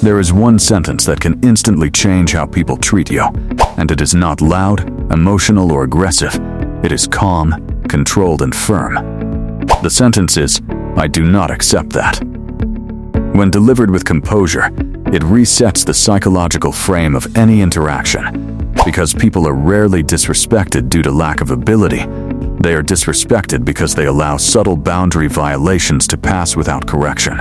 There is one sentence that can instantly change how people treat you, and it is not loud, emotional, or aggressive. It is calm, controlled, and firm. The sentence is, "I do not accept that." When delivered with composure, it resets the psychological frame of any interaction. Because people are rarely disrespected due to lack of ability, they are disrespected because they allow subtle boundary violations to pass without correction.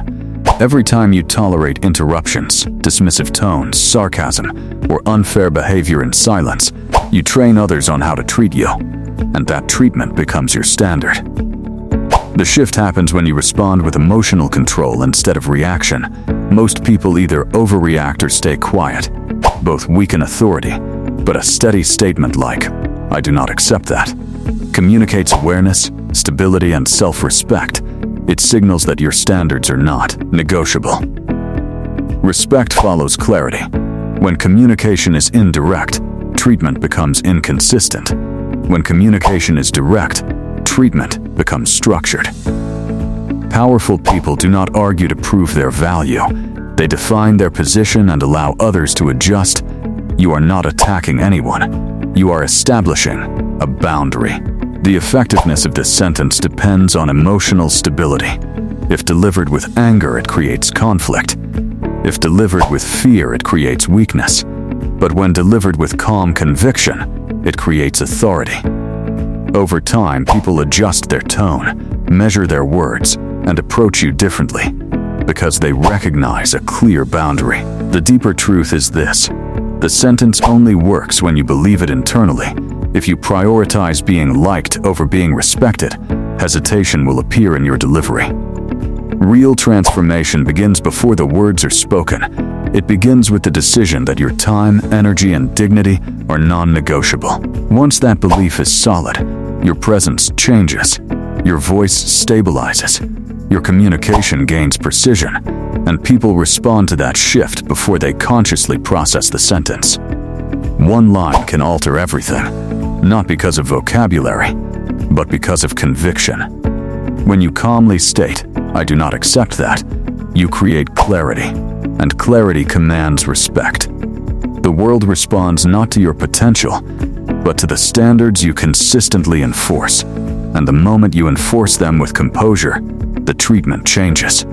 Every time you tolerate interruptions, dismissive tones, sarcasm, or unfair behavior in silence, you train others on how to treat you, and that treatment becomes your standard. The shift happens when you respond with emotional control instead of reaction. Most people either overreact or stay quiet. Both weaken authority, but a steady statement like, "I do not accept that," communicates awareness, stability, and self-respect. It signals that your standards are not negotiable. Respect follows clarity. When communication is indirect, treatment becomes inconsistent. When communication is direct, treatment becomes structured. Powerful people do not argue to prove their value. They define their position and allow others to adjust. You are not attacking anyone. You are establishing a boundary. The effectiveness of this sentence depends on emotional stability. If delivered with anger, it creates conflict. If delivered with fear, it creates weakness. But when delivered with calm conviction, it creates authority. Over time, people adjust their tone, measure their words, and approach you differently because they recognize a clear boundary. The deeper truth is this: the sentence only works when you believe it internally. If you prioritize being liked over being respected, hesitation will appear in your delivery. Real transformation begins before the words are spoken. It begins with the decision that your time, energy, and dignity are non-negotiable. Once that belief is solid, your presence changes, your voice stabilizes, your communication gains precision, and people respond to that shift before they consciously process the sentence. One line can alter everything, not because of vocabulary, but because of conviction. When you calmly state, "I do not accept that," you create clarity, and clarity commands respect. The world responds not to your potential, but to the standards you consistently enforce. And the moment you enforce them with composure, the treatment changes.